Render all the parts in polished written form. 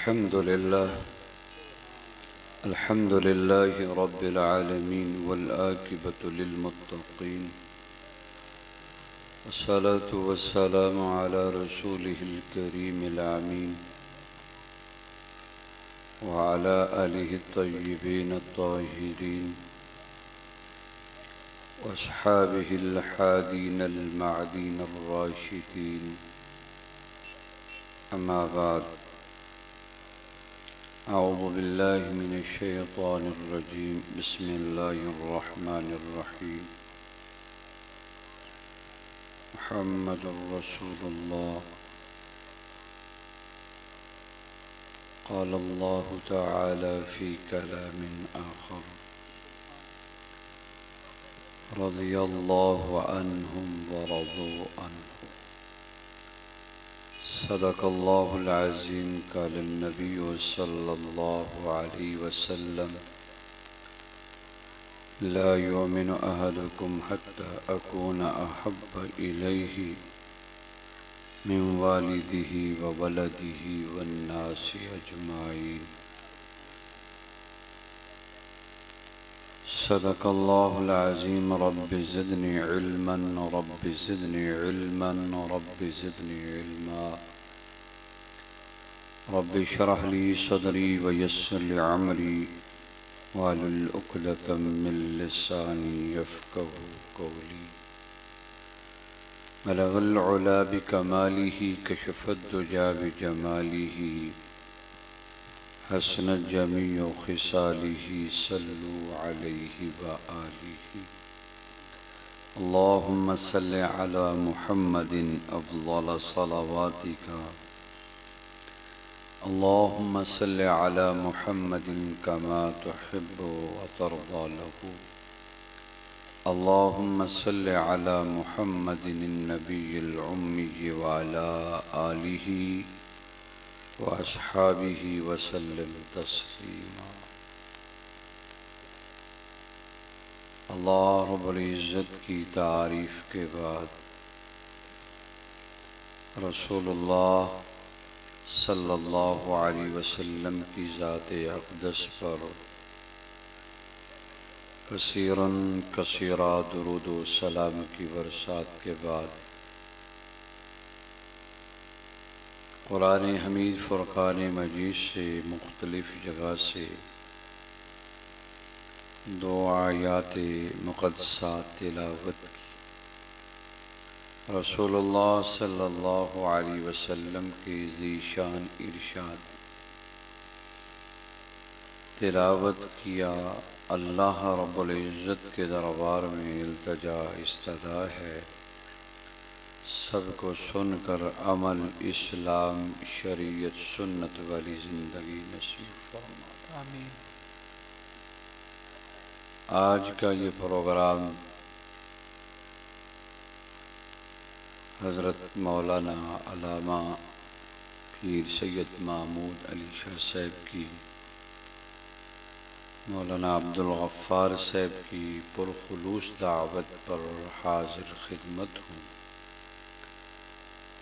अल्हम्दुलिल्लाह रब्बिल आलमीन वल आक़िबतु लिल मुत्तक़ीन वस्सलातु वस्सलामु अला रसूलिहिल करीमिल अमीन व अला आलिहि तय्यिबीन अत्ताहिरीन व अस्हाबिहिल हादीनल मअदीनर राशिदीन अम्मा बाद। अऊज़ु बिल्लाहि मिनश शैतानिर रजीम। बिस्मिल्लाहिर रहमानिर रहीम। मुहम्मदुर रसूलुल्लाह। क़ाल अल्लाहु तआला फ़ी कलामिन आख़र रज़ियल्लाहु अन्हुम व रज़ू अन्हु। सदक़ल्लाहुल अज़ीम। क़ालन नबिय्यु सल्लल्लाहु अलैहि वसल्लम ला युमिनु अहदुकुम हत्ता अकूना अहब्ब इलैहि मिन वालिदिही व वलदिही वन्नासि अजमाईन। सदक़ल्लाहुल अज़ीम। Rabbi ज़िदनी इल्मन rabbi ज़िदनी इल्मन rabbi ज़िदनी इल्मा। रब्बि इश्रह ली सदरी व यस्सिर ली अमरी वाहलुल उक़दतम मिन लिसानी यफ़क़हू क़ौली। बलग़ल उला बिकमालिही कशफ़द दुजा बिजमालिही हसनत जमीउ ख़िसालिही सल्लु अलैहि व आलिहि। अल्लाहुम्मा सल्लि अला मुहम्मदिन अफ़ज़ल सलावातिका। अल्लाहुम्मा सल्लि अला मुहम्मदिन कमा तुहिब्बु व तर्दा लहू। अल्लाहुम्मा सल्लि अला मुहम्मदिन नबिय्यिल उम्मी व अला आलिहि व अस्हाबिहि व सल्लिम तस्लीमा। अल्लाह रब्बुल इज़्ज़त की तारीफ़ के बाद रसूलुल्लाह सल्लल्लाहु अलैहि वसल्लम की ज़ात अक़दस पर कसीरन कसीरा दुरूद व सलाम की बरसात के बाद क़ुरान हमीद फ़ुरक़ान मजीद से मुख्तलिफ़ जगह से दो आयात मुक़द्दसात तिलावत की। रसूलुल्लाह सल्लल्लाहु अलैहि वसल्लम के ज़ीशान इरशाद तिलावत किया। अल्लाह रब्बुल इज़्ज़त के दरबार में इल्तिजा इस्तदा है, सबको सुनकर अमल इस्लाम शरीयत सुन्नत वाली ज़िंदगी नसीब फरमा। आमीन। आज का ये प्रोग्राम हज़रत मौलाना अल्लामा पीर सैयद महमूद अली शाह साहब की, मौलाना अब्दुल गफ़्फ़ार साहब की पुरखुलूस दावत पर हाज़िर खिदमत हूँ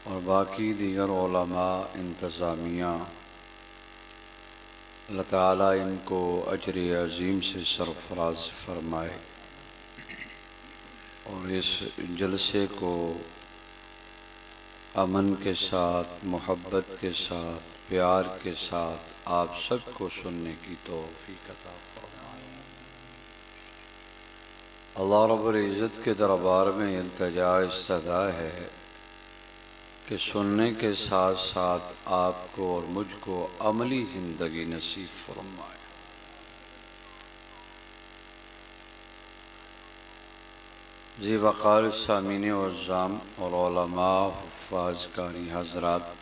और बाकी दीगर उलमा इंतज़ामिया, अल्लाह ताला इनको अजर अज़ीम से सरफ़राज़ फ़रमाए और इस जलसे को अमन के साथ, मोहब्बत के साथ, प्यार के साथ आप सबको सुनने की तौफ़ीक़ अता फ़रमाए। अल्लाह रब्बुल इज़्ज़त के दरबार में इल्तिजा इस्तदा है कि सुनने के साथ साथ आपको और मुझको अमली ज़िंदगी नसीब फरमाए। जी वक़ार सामीन अज़्ज़ाम और उलमा हुफ़्फ़ाज़ कारी हज़रात,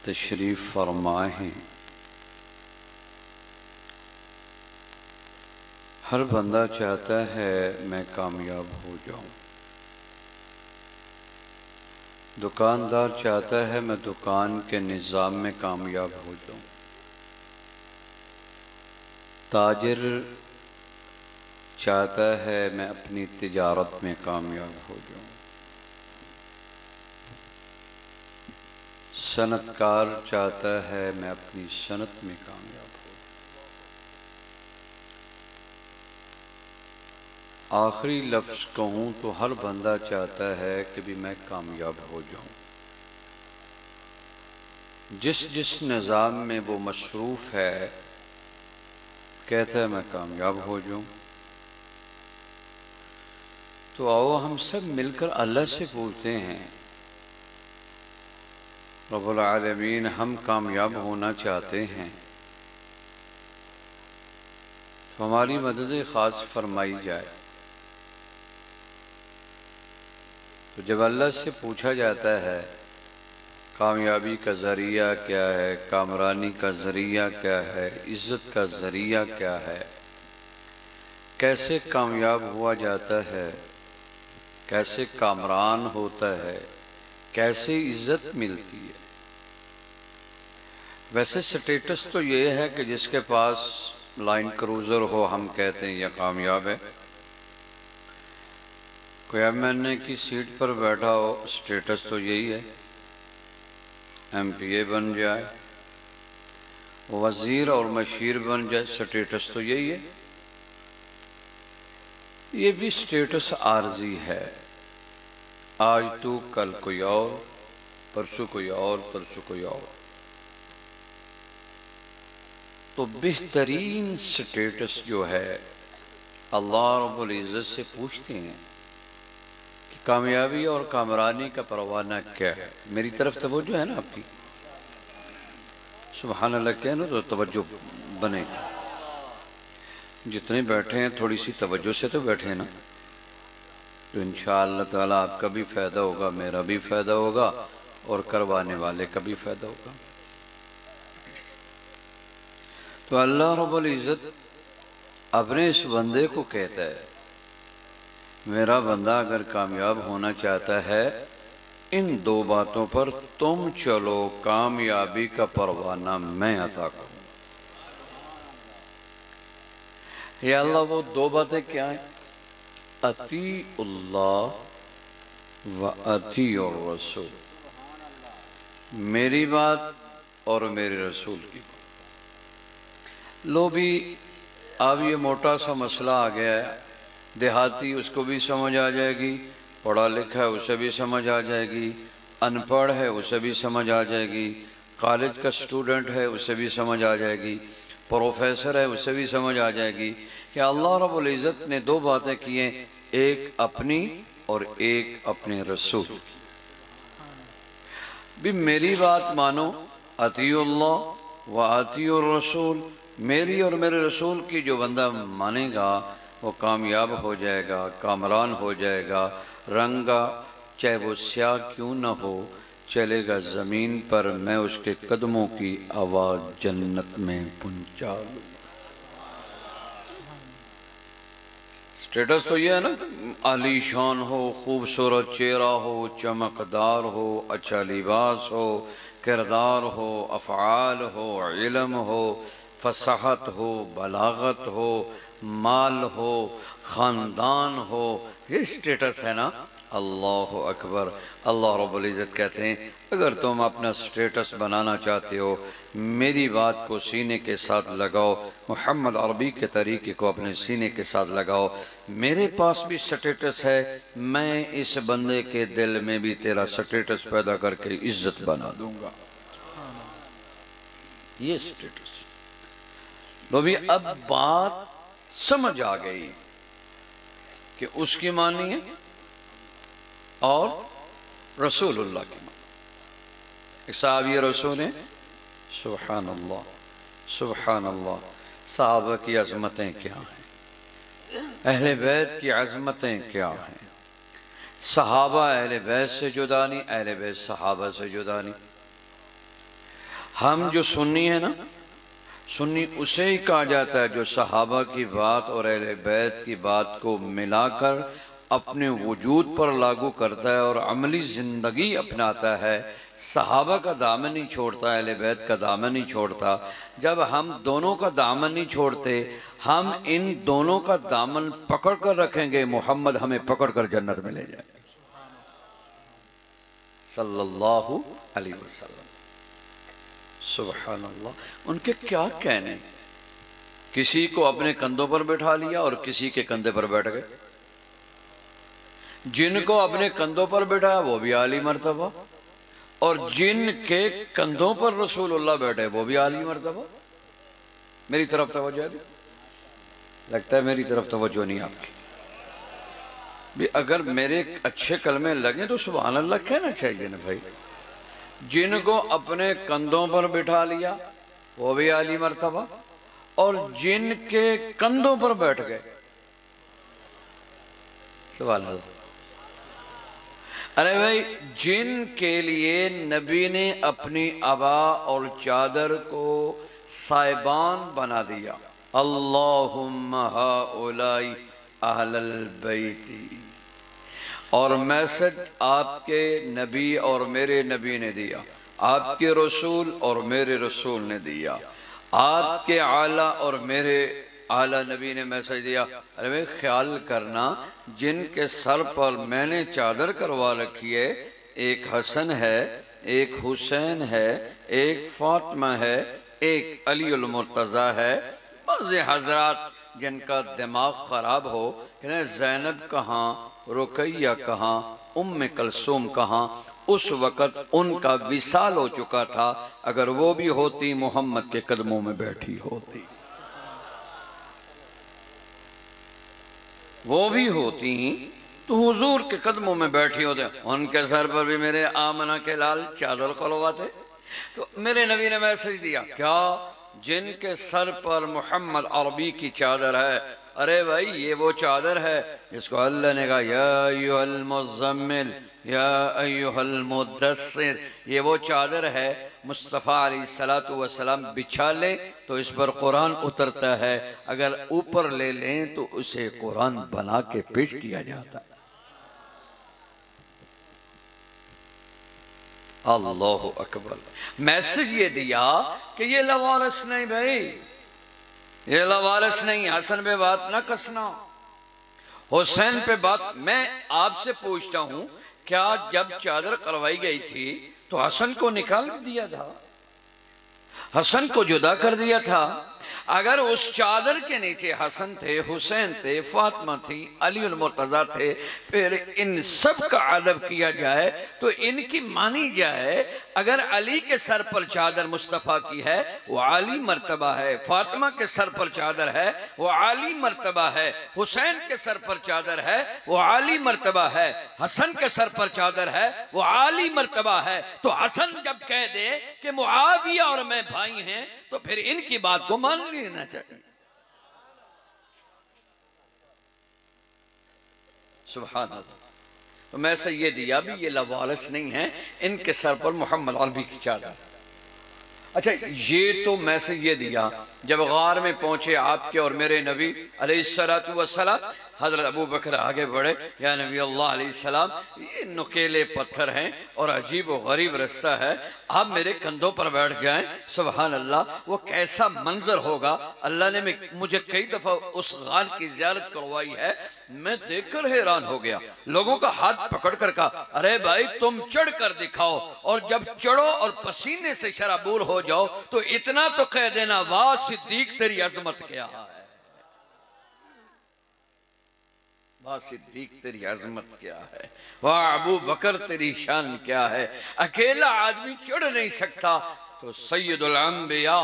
तशरीफ़ फरमा हैं। हर बंदा चाहता है मैं कामयाब हो जाऊं, दुकानदार चाहता है मैं दुकान के निज़ाम में कामयाब हो जाऊं, ताजिर चाहता है मैं अपनी तिजारत में कामयाब हो जाऊं, सनतकार चाहता है मैं अपनी सनत में कामयाब हूँ। आखिरी लफ्ज़ कहूँ तो हर बंदा चाहता है कि भी मैं कामयाब हो जाऊँ। जिस जिस निज़ाम में वो मशरूफ़ है कहता है मैं कामयाब हो जाऊँ। तो आओ हम सब मिलकर अल्लाह से पूछते हैं, रब्बुल आलमीन हम कामयाब होना चाहते हैं तो हमारी मदद ख़ास फरमाई जाए। तो जब अल्लाह से पूछा जाता है कामयाबी का ज़रिया क्या है, कामरानी का ज़रिया क्या है, इज़्ज़त का ज़रिया क्या है, कैसे कामयाब हुआ जाता है, कैसे कामरान होता है, कैसे इज़्ज़त मिलती है। वैसे स्टेटस तो ये है कि जिसके पास लाइन क्रूज़र हो हम कहते हैं यह कामयाब है। कोई एमएनए की सीट पर बैठा हो स्टेटस तो यही है। एमपीए बन जाए, वज़ीर और मशीर बन जाए, स्टेटस तो यही है। ये भी स्टेटस आर्जी है। आज तू कल कोई और, परसों कोई और, परसों कोई और। तो बेहतरीन स्टेटस जो है अल्लाह रब्बुल इज़्ज़त से पूछते हैं कि कामयाबी और कामरानी का परवाना क्या है। मेरी तरफ तवज्जो है ना आपकी? सुभान अल्लाह कह ना तो तवज्जो बनेगी। जितने बैठे हैं थोड़ी सी तवज्जो से तो बैठे हैं ना, तो इंशाअल्लाह ताला आपका भी फ़ायदा होगा, मेरा भी फ़ायदा होगा और करवाने वाले का भी फ़ायदा होगा। तो अल्लाह रब्बुल इज़्ज़त अपने इस बंदे को कहता है मेरा बंदा अगर कामयाब होना चाहता है इन दो बातों पर तुम चलो, कामयाबी का परवाना मैं अता करूँ। या अल्लाह वो दो बातें क्या हैं? अतीउल्लाह व अतीउर रसूल, मेरी बात और मेरे रसूल की बात। लो भी अब ये मोटा सा मसला आ गया है। देहाती उसको भी समझ आ जाएगी, पढ़ा लिखा है उसे भी समझ आ जाएगी, अनपढ़ है उसे भी समझ आ जाएगी, कॉलेज का स्टूडेंट है उसे भी समझ आ जाएगी, प्रोफेसर है उसे भी समझ आ जाएगी कि अल्लाह रब्बुल इज़्ज़त ने दो बातें की हैं, एक अपनी और एक अपने रसूल। भी मेरी बात मानो, अतीउल्लाह व अतीउर रसूल, मेरी और मेरे रसूल की जो बंदा मानेगा वो कामयाब हो जाएगा, कामरान हो जाएगा। रंगा चाहे वो स्याह क्यों न हो, चलेगा ज़मीन पर, मैं उसके कदमों की आवाज़ जन्नत में पहुँचा दूँ। स्टेटस तो ये है ना, आलीशान हो, खूबसूरत चेहरा हो, चमकदार हो, अच्छा लिबास हो, किरदार हो, अफ़आल हो, इल्म हो, फसाहत हो, बलागत हो, माल हो, ख़ानदान हो, ये स्टेटस है ना। अल्लाह अकबर। अल्लाह रब्बुल इज़्ज़त कहते हैं अगर तुम अपना स्टेटस बनाना चाहते हो मेरी बात को सीने के साथ लगाओ, मोहम्मद अरबी के तरीके को अपने सीने के साथ लगाओ। मेरे पास भी स्टेटस है, मैं इस बंदे के दिल में भी तेरा स्टेटस पैदा करके इज्जत बना दूंगा। ये स्टेटस। तो भी अब बात समझ आ गई कि उसकी मानी है और रसूलुल्लाह की मानी। साहब ये रसूल है, सुभान अल्लाह, सुभान अल्लाह। साहबा की अज़मतें क्या हैं, अहले बैत की अज़मतें क्या हैं। सहाबा अहले बैत से जुदा नहीं, अहले बैत सहाबा से जुदा नहीं। हम जो सुन्नी है ना, सुन्नी उसे ही कहा जाता है जो सहाबा की बात और अहले बैत की बात को मिलाकर अपने वजूद पर लागू करता है और अमली ज़िंदगी अपनाता है। सहाबा का दामन नहीं छोड़ता, अहले बैत का दामन नहीं छोड़ता। जब हम दोनों का दामन नहीं छोड़ते, हम इन दोनों का दामन पकड़ कर रखेंगे, मोहम्मद हमें पकड़ कर जन्नत में ले जाए। सल्लल्लाहु अलैहि वसल्लम। सुभान अल्लाह, उनके क्या कहने। किसी को अपने कंधों पर बैठा लिया और किसी के कंधे पर बैठ गए। जिनको अपने कंधों पर बैठाया वो भी आली मर्तबा, और जिनके कंधों पर रसूलुल्लाह बैठे वो भी आली मर्तबा। मेरी तरफ तवज्जो है? लगता है मेरी तरफ तवज्जो नहीं आपकी भी। अगर मेरे अच्छे कलमे लगे तो सुभान अल्लाह कहना चाहिए ना भाई। जिनको अपने कंधों पर बिठा लिया वो भी आली मर्तबा, और जिनके कंधों पर बैठ गए, सुभान अल्लाह। अरे भाई, जिनके लिए नबी ने अपनी अबा और चादर को साइबान बना दिया, अल्लाहुम्मा हाउलाई अहलल बैती, और मैसेज आपके नबी और मेरे नबी ने दिया, आपके रसूल और मेरे रसूल ने दिया, आपके आला और मेरे आला नबी ने मैसेज दिया। अरे भाई ख्याल करना, जिनके सर पर मैंने चादर करवा रखी है, एक हसन है, एक हुसैन है, एक फातिमा है, एक अली उल मुर्तज़ा है। बाज़ हजरात जिनका दिमाग ख़राब हो, ज़ैनब कहाँ, रुकैया कहाँ, उम्मे कलसूम कहाँ, उस वक़्त उनका विसाल हो चुका था। अगर वो भी होती मोहम्मद के कदमों में बैठी होती, वो भी होती तो हुजूर के कदमों में बैठी होते। उनके सर पर भी मेरे आमना के लाल चादर खुलवाते। तो मेरे नबी ने मैसेज दिया, क्या जिनके सर पर मोहम्मद अरबी की चादर है। अरे भाई ये वो चादर है जिसको अल्लाह ने कहा या अय्युहल मुज़म्मिल या अय्युहल मुद्दस्सिर। ये वो चादर है मुस्तफ़ा अलैहिस्सलातु वस्सलाम बिछा ले तो इस पर कुरान उतरता है, अगर ऊपर ले लें तो उसे कुरान बना के पेश किया जाता है। अल्लाहु अकबर। मैसेज ये दिया कि ये लवारस नहीं भाई, ये लवारस नहीं, हसन पे बात ना कसना, हुसैन पे बात। मैं आपसे पूछता हूं, क्या जब चादर करवाई गई थी तो हसन को निकाल दिया था, हसन को जुदा कर दिया था? अगर उस चादर के नीचे हसन थे, हुसैन थे, फातिमा थी, अली उल मुर्तज़ा थे, फिर इन सब का अदब किया जाए तो इनकी मानी जाए। अगर अली के सर पर चादर मुस्तफ़ा की है वो आली मर्तबा है, फातिमा के सर पर चादर है वो आली मर्तबा है, हुसैन के सर पर चादर है वो आली मर्तबा है, हसन के सर पर चादर है वो आली मर्तबा है। तो हसन जब कह दे कि मुआविया और मैं भाई हैं तो फिर इनकी बात को मान लेना चाहिए। सुभान अल्लाह। तो मैसेज ये दिया भी ये लवारस नहीं है, इनके सर पर मोहम्मद अरबी की चादर। अच्छा, ये तो मैसेज ये दिया। जब गार में पहुंचे आपके और मेरे नबी अलैहिस्सलातु वस्सलाम, हजरत अबू बकर आगे बढ़े, या नबी अल्लाह अलैहिस्सलाम, ये नुकेले पत्थर हैं और अजीब व गरीब रास्ता है, आप मेरे कंधों पर बैठ जाएं। सुभान अल्लाह, वो कैसा मंजर होगा। अल्लाह ने मुझे कई दफा उस गार की ज़ियारत करवाई है, मैं देखकर हैरान हो गया। लोगों का हाथ पकड़ कर कहा, अरे भाई तुम चढ़ कर दिखाओ, और जब चढ़ो और पसीने से शराबूर हो जाओ तो इतना तो कह देना, वाह सिद्दीक तेरी अजमत क्या है, वाह सिद्दीक तेरी अजमत क्या है, वाह अबू बकर तेरी शान क्या है। अकेला आदमी चढ़ नहीं सकता तो सैयदुल अंबिया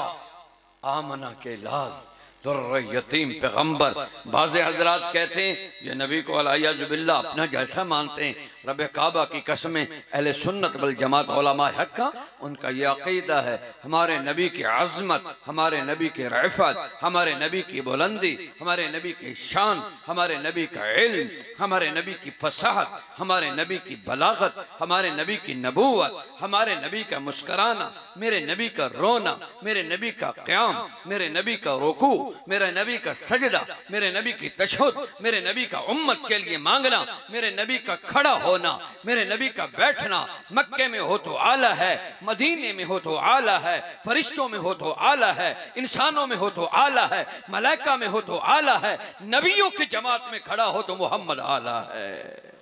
आमना के लाल यतीम पैगंबर। बाज़े हजरात कहते हैं ये नबी को अलियाजुबिल्ला अपना जैसा मानते हैं। रब काबा की कसमें अहले सुन्नत वल जमात उलमा हक का उनका ये अकीदा है, हमारे नबी की अज़मत, हमारे नबी की रफ़त, हमारे नबी की बुलंदी, हमारे नबी की शान, हमारे नबी का इल्म, हमारे नबी की फसाहत, हमारे नबी की बलागत, हमारे नबी की नबूवत, हमारे नबी का मुस्कराना, मेरे नबी का रोना, मेरे नबी का क़याम, मेरे नबी का रुकू, मेरे नबी का सजदा, मेरे नबी की तशहुद, मेरे नबी का उम्मत के लिए मांगना, मेरे नबी का खड़ा होना, मेरे नबी का बैठना। मक्के में हो तो आला है, मदीने में हो तो आला है, फरिश्तों में हो तो आला है, इंसानों में हो तो आला है, मलाइका में हो तो आला है, नबियों की जमात में खड़ा हो तो मोहम्मद आला है।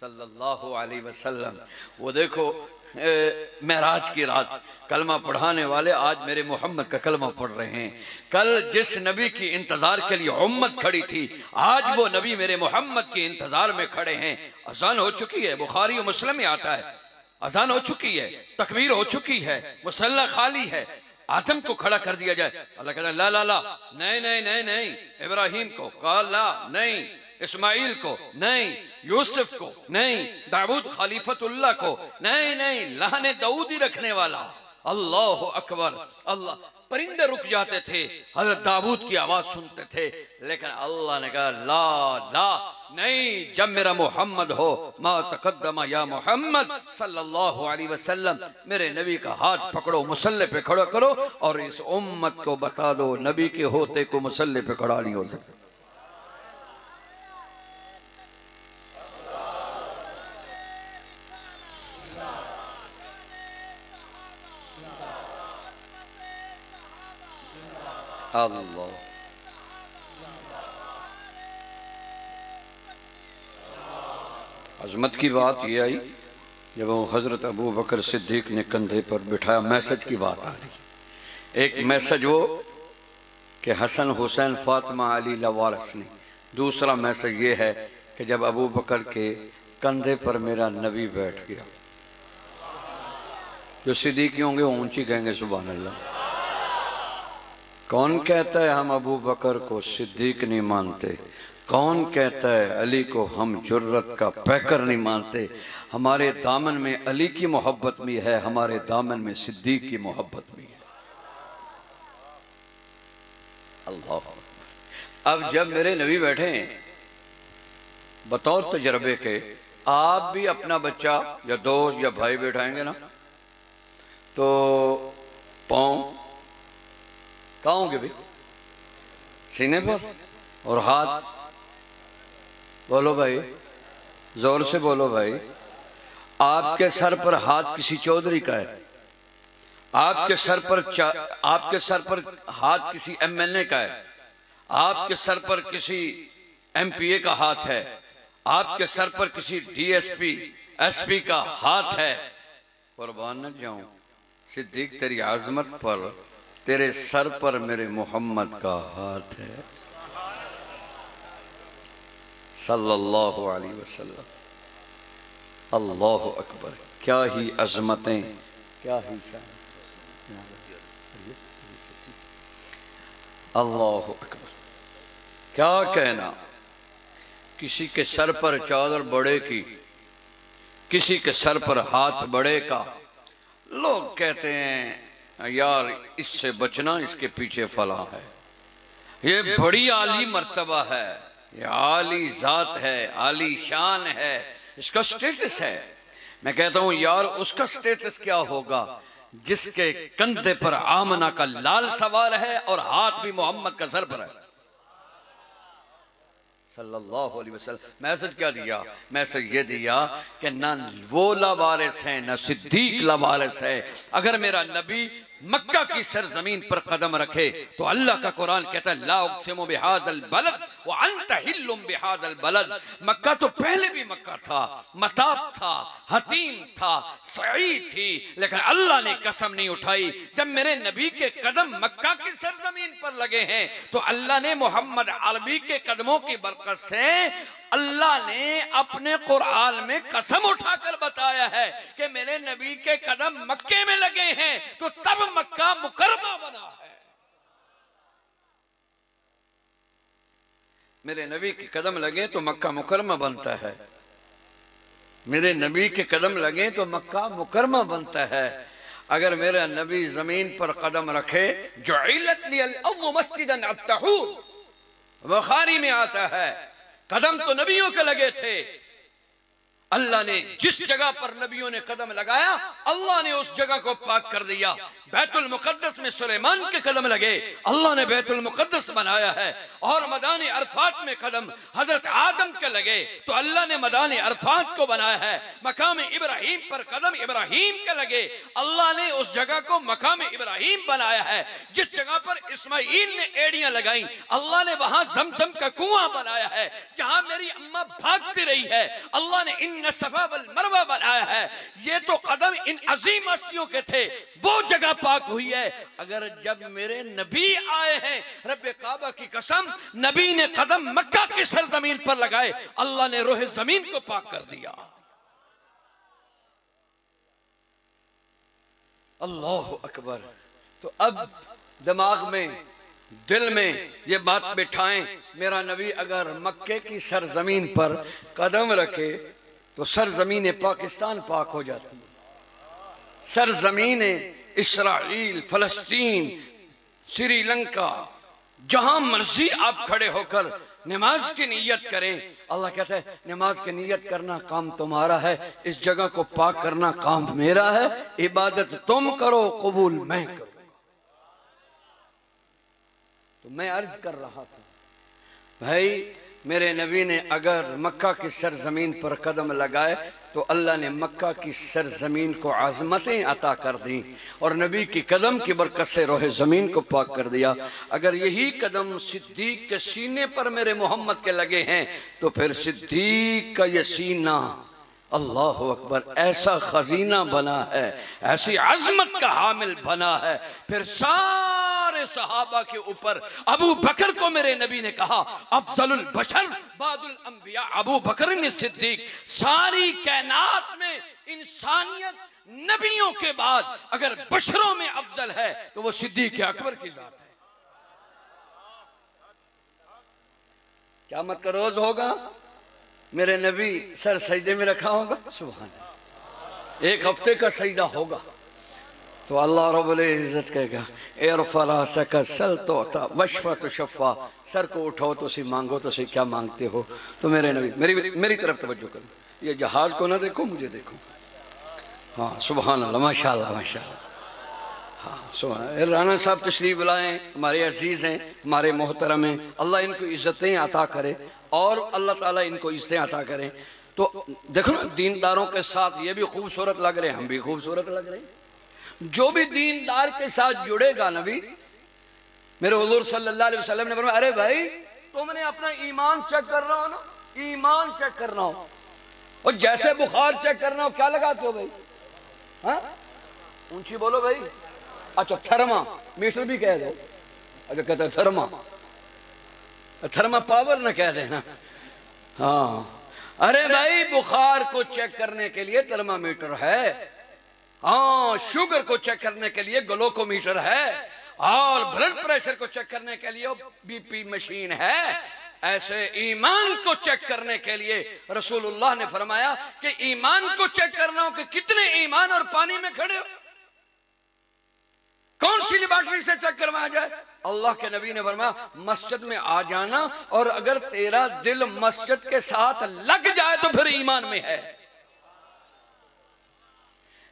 सल्लल्लाहु अलैहि वसल्लम। वो देखो मेराज की रात कलमा पढ़ाने वाले आज मेरे मोहम्मद का कलमा पढ़ रहे हैं। कल जिस नबी की इंतजार के लिए उम्मत खड़ी थी, आज वो नबी मेरे मोहम्मद के इंतजार में खड़े हैं। अजान हो चुकी है, बुखारी और मुस्लिम में आता है, अजान हो चुकी है, तकबीर हो चुकी है, मुसल्ला खाली है, आदम को खड़ा कर दिया जाए। अल्लाह कहता है ला ला ला, नहीं नहीं नहीं नहीं, इब्राहिम को कहा ला, नहीं इस्माइल को नहीं, यूसुफ को नहीं, दाऊद खलीफतुल्लाह को नहीं नहीं, लाने दाऊद ही रखने वाला। अल्लाह अकबर। अल्लाह, परिंदे रुक जाते थे, हजरत दाऊद की आवाज सुनते थे, लेकिन अल्लाह ने कहा ला ला नहीं, जब मेरा मोहम्मद हो, मा तकद्दमा या मोहम्मद सल्लल्लाहु अलैहि वसल्लम, मेरे नबी का हाथ पकड़ो, मुसल्ले पे खड़ा करो और इस उम्मत को बता दो नबी के होते को मुसल्ले पे खड़ा नहीं हो सकता। अल्लाह, अजमत की बात ये आई जब वो हजरत अबू बकर सिद्दीक ने कंधे पर बिठाया। मैसेज की बात आ रही। एक मैसेज वो कि हसन हुसैन फातिमा अली लवारस ने, दूसरा मैसेज ये है कि जब अबू बकर के कंधे पर मेरा नबी बैठ गया। जो सिद्दीकी होंगे वो ऊंची कहेंगे सुभान अल्लाह। कौन कहता है हम अबू बकर को सिद्दीक नहीं मानते? कौन कहता है अली को हम जुर्रत का पैकर नहीं मानते? हमारे दामन में अली की मोहब्बत भी है, हमारे दामन में सिद्दीक की मोहब्बत भी है। अल्लाह। अब जब मेरे नबी बैठे हैं, बतौर तजर्बे के, आप भी अपना बच्चा या दोस्त या भाई बैठाएंगे ना, तो पाँव कहाँ होंगे भाई? सीने पर। और हाथ, बोलो भाई, जोर से बोलो भाई। आपके सर पर हाथ किसी चौधरी का है, आपके सर पर हाथ किसी एमएलए का है, आपके सर पर किसी एमपीए का हाथ है, आपके सर पर किसी डीएसपी एसपी का हाथ है। कुर्बान न जाऊं सिद्दीक, तेरी आजमत पर, तेरे सर पर मेरे मोहम्मद का हाथ है सल्लल्लाहु अलैहि वसल्लम। अल्लाह अकबर। क्या ही अजमतें, क्या ही शान। अल्लाह अकबर। क्या कहना, किसी के सर पर चादर बड़े की, किसी के सर पर हाथ बड़े का। लोग कहते हैं यार इससे बचना, इसके पीछे फला है, ये बड़ी आली मर्तबा है, ये आली जात है, आली शान है, इसका स्टेटस है। मैं कहता हूं यार उसका स्टेटस क्या होगा जिसके कंधे पर आमना का लाल सवार है और हाथ भी मोहम्मद का सर पर है सल्लल्लाहु अलैहि वसल्लम। मैसेज क्या दिया? मैसेज ये दिया कि ना वो लावारिस है ना सिद्दीक लावारिस है। अगर मेरा नबी मक्का की सरजमीन पर कदम रखे तो अल्लाह का कुरान कहता है ला उक़सिमु बिहाज़ल बलद व अंत हिल्लुम बिहाज़ल बलद। मक्का तो पहले भी मक्का था, मताब था, हतीम था, सई थी, लेकिन अल्लाह ने कसम नहीं उठाई। जब मेरे नबी के कदम मक्का की सरजमीन पर लगे हैं तो अल्लाह ने मोहम्मद अरबी के कदमों की बरकत से अल्लाह ने अपने कुरान में कसम उठाकर बताया है कि मेरे नबी के कदम मक्के में लगे हैं तो तब मक्का मुकर्रमा बना है। मेरे नबी के कदम लगे तो मक्का मुकर्रमा बनता है, मेरे नबी के कदम लगे तो मक्का मुकर्रमा बनता है। अगर मेरा नबी जमीन पर कदम रखे, जुइलत लियल अर्ज़ु मस्जिदन अत-तहूर, बुखारी में आता है कदम तो नबियों के लगे थे। अल्लाह ने जिस जगह पर नबियों ने कदम लगाया अल्लाह ने उस जगह को पाक कर दिया। बैतुल मुक़द्दस में सुलेमान के कदम लगे, अल्लाह ने बैतुल मुक़द्दस बनाया है। और मदानी अरफात में कदम हजरत आदम के लगे तो अल्लाह ने मदानी अरफात को बनाया है। मकाम इब्राहिम पर कदम इब्राहिम के लगे, अल्लाह ने उस जगह को मकाम इब्राहिम बनाया है। जिस जगह पर इस्माइल ने एड़ियां लगाई अल्लाह ने वहां जमजम का कुआं बनाया है। जहां मेरी अम्मा भागती रही है अल्लाह ने इन सफा वल मरवा बनाया है। ये तो कदम इन अजीम हस्तियों के थे, वो जगह पाक हुई है। अगर जब मेरे नबी आए हैं, रब्बे काबा की कसम, नबी ने कदम मक्का की सरजमीन पर लगाए, अल्लाह ने रोह जमीन को पाक कर दिया। अल्लाह अकबर। तो अब दिमाग में, दिल में ये बात बिठाएं, मेरा नबी अगर मक्के की सरजमीन पर कदम रखे तो सरजमीन पाकिस्तान पाक हो जाती है। सरजमीन इस्राइल, फलस्तीन, श्रीलंका, जहां मर्जी आप खड़े होकर नमाज की नीयत करें। अल्लाह कहता है नमाज की नीयत करना काम तुम्हारा है, इस जगह को पाक करना काम मेरा है। इबादत तुम करो, कबूल मैं करूं। तो मैं अर्ज कर रहा था, भाई मेरे नबी ने अगर मक्का की सरजमीन पर कदम लगाए तो अल्लाह ने मक्का की सरजमीन को आज़मतें अता कर दी और नबी की कदम की बरकत से रोहे ज़मीन को पाक कर दिया। अगर यही कदम सिद्दीक के सीने पर मेरे मोहम्मद के लगे हैं तो फिर सिद्दीक का ये सीना, अल्लाह अकबर, ऐसा खजीना बना है, ऐसी अजमत का हामिल बना है। फिर सारे सहाबा के ऊपर अबू बकर को मेरे नबी ने कहा अफजलुल बशर बादुल अंबिया अबू बकर ने सिद्दीक। सारी कायनात में इंसानियत नबियों के बाद अगर बशरों में अफजल है तो वो सिद्दीक अकबर की जात है। क़यामत का रोज होगा, मेरे नबी सर सजदे में रखा होगा, सुभान अल्लाह, एक हफ्ते का सजदा होगा तो अल्लाह रब्बुल इज्जत कहेगा इरफा सका सल तोता वशफा तो शफा, सर को उठाओ तो सी मांगो तो सी, क्या मांगते हो। तो मेरे नबी मेरी तरफ तवज्जो करो, ये जहाज को ना देखो, मुझे देखो। हाँ सुभान अल्लाह, माशाअल्लाह माशाअल्लाह। हाँ सुभान। राना साहब तशरीफ लाएं, हमारे अजीज हैं, हमारे मोहतरम हैं, अल्लाह इनको इज्जतें अता करे और अल्लाह ताला इनको इज्जतें अता करें। तो देखो ना, दीनदारों के साथ ये भी खूबसूरत लग रहे हैं, हम भी खूबसूरत लग रहे हैं। जो भी दीनदार के साथ जुड़ेगा, नबी मेरे हुजूर सल्लल्लाहु अलैहि वसल्लम ने फरमाया, अरे भाई तुमने अपना ईमान चेक करना हो ना, ईमान चेक करना हो, और जैसे बुखार चेक करना हो क्या लगाते हो भाई? हाँ ऊंची बोलो भाई। अच्छा थर्मामीटर भी कह दो। अच्छा कहते थर्मा पावर न कह देना। हाँ अरे भाई बुखार को चेक करने के लिए थर्मामीटर है, हाँ शुगर को चेक करने के लिए ग्लूकोमीटर है, और ब्लड प्रेशर को चेक करने के लिए बीपी मशीन है। ऐसे ईमान को चेक करने के लिए रसूलुल्लाह ने फरमाया कि ईमान को चेक करना हो कि कितने ईमान और पानी में खड़े हो, कौन सी लेबोरेटरी से चेक करवाया जाए? अल्लाह के नबी ने फरमाया मस्जिद में आ जाना, और अगर तेरा दिल मस्जिद के साथ लग जाए तो फिर ईमान में है।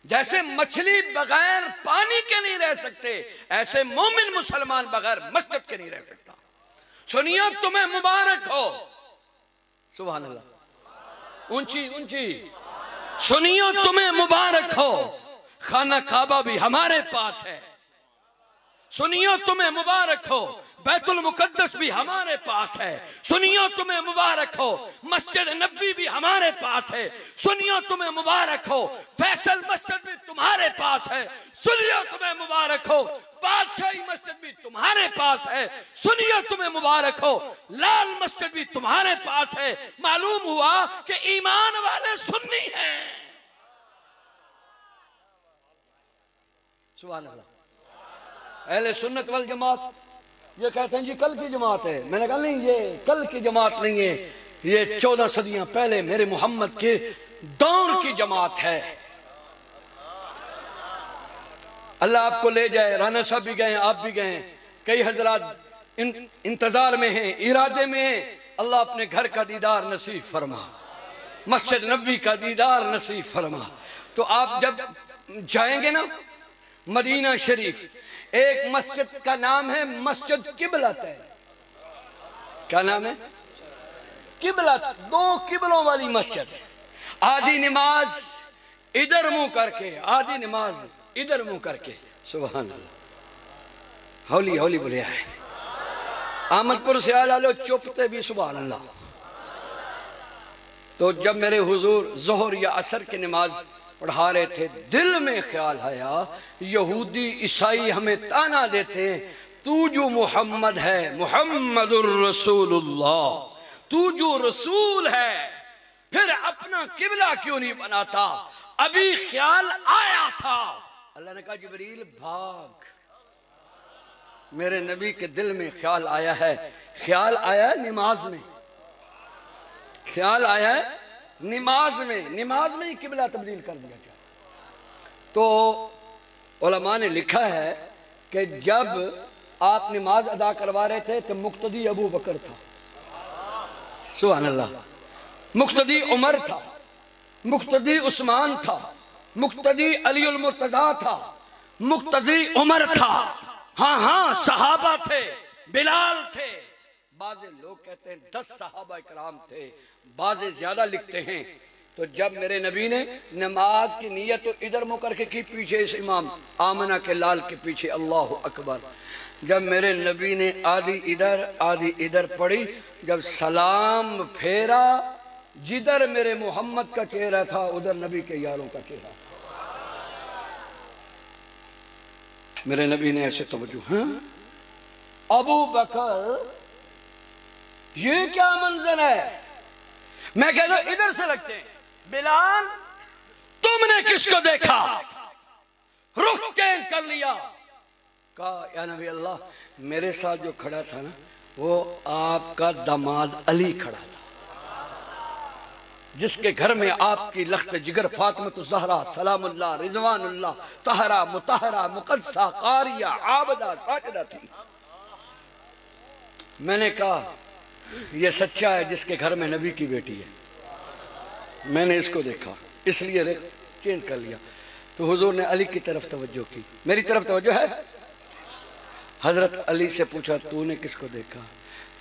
जैसे मछली बगैर पानी के नहीं रह सकते, ऐसे मोमिन मुसलमान बगैर मस्जिद के नहीं रह सकता। सुनिए तुम्हें मुबारक हो, सुभान अल्लाह, ऊंची ऊंची सुनिए तुम्हें मुबारक हो, खाना काबा भी हमारे पास है। सुनियो तुम्हें मुबारक हो, बैतुल मुकद्दस भी हमारे पास है। सुनियो तुम्हें मुबारक हो, मस्जिद नबवी भी हमारे पास है। सुनियो तुम्हें मुबारक हो, फैसल मस्जिद भी तुम्हारे पास है। सुनियो तुम्हें मुबारक हो, बादशाही मस्जिद भी तुम्हारे पास है। सुनियो तुम्हें मुबारक हो, लाल मस्जिद भी तुम्हारे पास है। मालूम हुआ कि ईमान वाले सुन्नी हैं। सुभान अल्लाह। अहले सुन्नत वल जमात ये कहते हैं जी कल की जमात है। मैंने कहा नहीं, ये कल की जमात नहीं है, ये 14 सदियां पहले मेरे मोहम्मद के दौर की जमात है। अल्लाह आपको ले जाए। राना साहब भी गए, आप भी गए, कई हजरात इंतजार में हैं, इरादे में हैं। अल्लाह अपने घर का दीदार नसीब फरमा, मस्जिद नबवी का दीदार नसीब फरमा। तो आप जब जाएंगे ना मदीना शरीफ, एक मस्जिद का नाम है मस्जिद किबलत है। क्या नाम है? किबलत, 2 किबलों वाली मस्जिद। आधी नमाज इधर मुंह करके, आधी नमाज इधर मुंह करके। सुभान अल्लाह। हौली हौली बोले है। अहमदपुर से आला लो चुपते भी सुभान अल्लाह। तो जब मेरे हुजूर ज़ोहर या असर की नमाज पढ़ा रहे थे, दिल में ख्याल आया यहूदी ईसाई हमें ताना देते हैं, तू जो मोहम्मद है, मोहम्मदुर रसूलुल्लाह, तू जो रसूल है, फिर अपना किबला क्यों नहीं बनाता? अभी ख्याल आया था, अल्लाह ने कहा जिब्रील भाग। मेरे नबी के दिल में ख्याल आया है, ख्याल आया है नमाज में, ख्याल आया है नमाज में ही किबला तब्दील कर दिया जाए। तो उलमा ने लिखा है कि जब आप नमाज अदा करवा रहे थे तो मुक्तदी अबू बकर था, सुभान अल्लाह, मुक्तदी उमर था, मुक्तदी उस्मान था, मुक्तदी अलीउल मुर्तजा था, मुक्तदी उमर था, हाँ हाँ सहाबा थे, बिलाल थे, बाज़े लोग कहते हैं 10 सहाबा इकराम थे, बाज़े ज्यादा लिखते हैं। तो जब मेरे नबी ने नमाज की नीयत तो इधर मुँह करके की, पीछे इस इमाम आमना के लाल के पीछे अल्लाह अकबर, जब मेरे नबी ने आधी इधर पढ़ी, जब सलाम फेरा, जिधर मेरे मोहम्मद का चेहरा था उधर नबी के यारों का चेहरा। मेरे नबी ने ऐसे तवज्जो, हाँ अबू बकर ये क्या मंजर है? मैं कहता हूं इधर से लगते हैं, बिलाल तुमने किसको देखा? रुख कैन कर लिया, कहा या नबी अल्लाह, मेरे साथ जो खड़ा था ना वो आपका दामाद अली खड़ा था, जिसके घर में आपकी लख्त जिगर फातिमा ज़हरा सलामुल्लाह रिजवानुल्लाह तहरा मुतहरा मुकद्दसा कारिया आबदा साजिदा थी। मैंने कहा ये सच्चा है जिसके घर में नबी की बेटी है, मैंने इसको देखा इसलिए चेंज कर लिया। तो हुजूर ने अली की तरफ तवज्जो की, मेरी तरफ तवज्जो है। हजरत अली से पूछा तूने किसको देखा?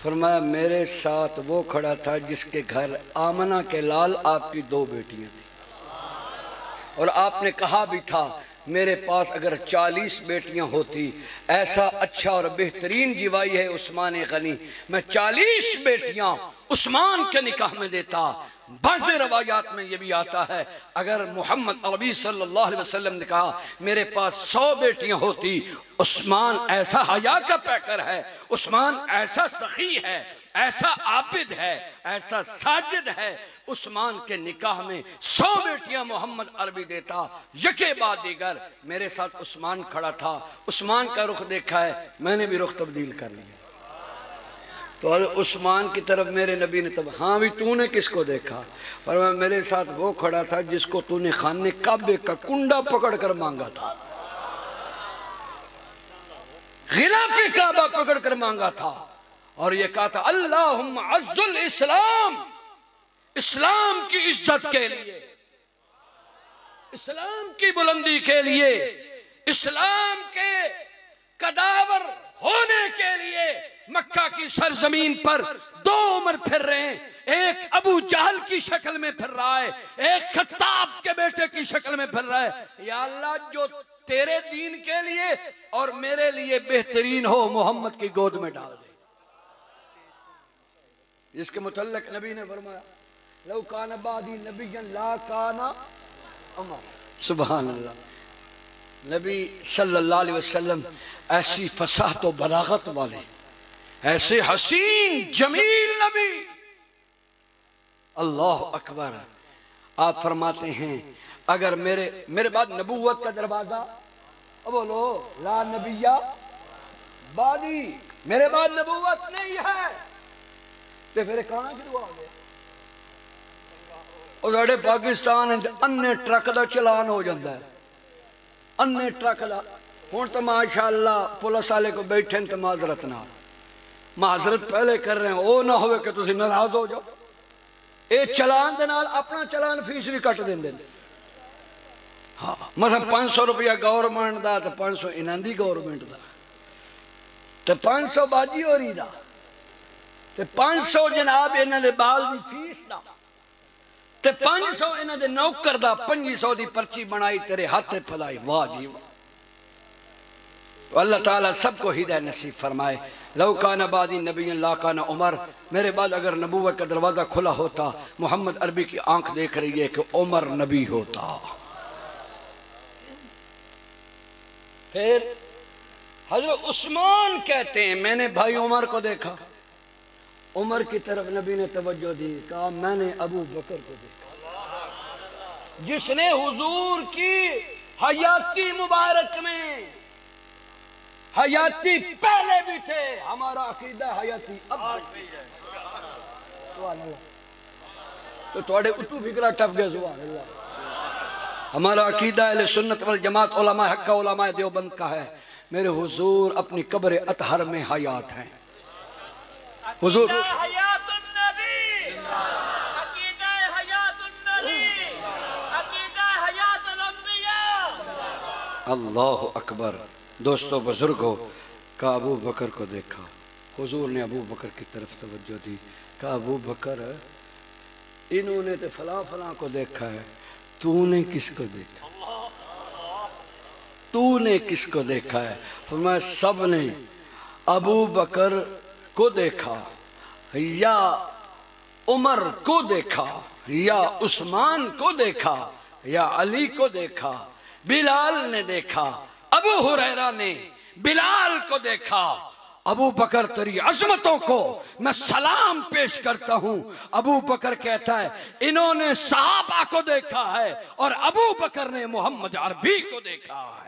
फरमाया मेरे साथ वो खड़ा था जिसके घर आमना के लाल आपकी 2 बेटियां थी, और आपने कहा भी था मेरे पास अगर 40 बेटियां होती, ऐसा अच्छा और बेहतरीन जीवाई है उस्मान गनी, मैं 40 बेटियां उस्मान के निकाह में देता। बाज़ रवायात में ये भी आता है अगर मोहम्मद अरबी सल्लल्लाहु अलैहि वसल्लम ने कहा मेरे पास 100 बेटियां होती, उस्मान ऐसा हया का पैकर है, उस्मान ऐसा सखी है, ऐसा आबिद है, ऐसा साजिद है, उस्मान के निकाह में 100 बेटियां मोहम्मद अरबी देता। यके बाद दीगर मेरे साथ उस्मान खड़ा था, उस्मान का रुख देखा है, मैंने भी रुख तब्दील कर लिया। तो उस्मान की तरफ मेरे नबी ने तब, हाँ भी तूने किसको देखा? पर मेरे साथ वो खड़ा था जिसको तूने खाने काबे का कुंडा पकड़ कर मांगा था, खिलाफे काबा पकड़ कर मांगा था, और ये कहा था अल्लाहुम्मा अज़्ज़ुल इस्लाम, इस्लाम की इज्जत के लिए, इस्लाम की बुलंदी के लिए, इस्लाम के कदावर होने के लिए मक्का की सरजमीन पर 2 उमर फिर रहे हैं, एक अबू जहल की शक्ल में फिर रहा है, एक खत्ताब के बेटे की शक्ल में फिर रहा है। या अल्लाह जो तेरे दीन के लिए और मेरे लिए बेहतरीन हो मोहम्मद की गोद में डाल दे। इसके मुतल्लिक नबी ने फरमाया लौ काना बादी नबिय्यन ला काना उमर, सुभान अल्लाह। नबी सल्लल्लाहु अलैहि वसल्लम ऐसी फसाहत और बलागत वाले, ऐसे हसीन जमील नबी, अल्लाह अकबर। आप फरमाते हैं अगर मेरे बाद नबूवत का दरवाजा, बोलो ला नबिया बादी, मेरे बाद नबूवत नहीं है, तो फिर कहां शुरू हो गया? और साढ़े पाकिस्तान अन्ने ट्रक का चलान हो जाता है, अन्ने ट्रक का। हूँ तो माशाअल्लाह पुलिस वाले को बैठे तो माजरत ना, माजरत पहले कर रहे हैं, वो ना हो कि तुम नाराज हो जाओ। ये चलान दे नाल अपना चलान फीस भी कट देंगे। हाँ मतलब 500 रुपया गौरमेंट का तो 500 इन्हों की गौरमेंट का, तो 500 बाजी हो रही का, तो 500 जनाब इन्हों के बाल की फीस का, तो 500 इन्हों के नौकर का, 2500 की पर्ची बनाई तेरे हाथ फैलाई। वाह जी वाह। अल्लाह ताला सबको हिदायत नसीब फरमाए। लौकाना बादी नबी लाकाना उमर, मेरे बाद अगर नबूवत का दरवाज़ा खुला होता, मोहम्मद अरबी की आंख देख रही है कि उमर नबी होता। फिर हज़रत उस्मान कहते हैं मैंने भाई उमर को देखा, उमर की तरफ नबी ने तवज्जो दी, कहा मैंने अबू बकर को देखा जिसने हुजूर की हयाती मुबारक में, हयाती पहले भी थे, हमारा अकीदा हयाती अब भी है। तो थोड़े उतू फिक्रा टप गए। सुभान अल्लाह। हमारा अकीदा अहले सुन्नत वल जमात उलमा हक्का उलमा देवबंद का है। मेरे हुजूर अपनी कब्र अतहर में हयात हैं। हुजूर अल्लाह अकबर। दोस्तों बुजुर्गों, का अबू बकर को देखा, हुजूर ने अबू बकर की तरफ तवज्जो दी, का अबू बकर इन्होंने तो फला फला को देखा है, तूने किसको देखा, तूने किसको देखा है? फरमाया सब ने अबू बकर को देखा, या उमर को देखा, या उस्मान को देखा, या अली को देखा, बिलाल ने देखा, अबू हुरैरा ने बिलाल को देखा। अबू बकर तेरी अजमतों को मैं सलाम पेश करता हूं। अबू बकर कहता है इन्होंने सहाबा को देखा है और अबू बकर ने मोहम्मद अरबी को देखा है।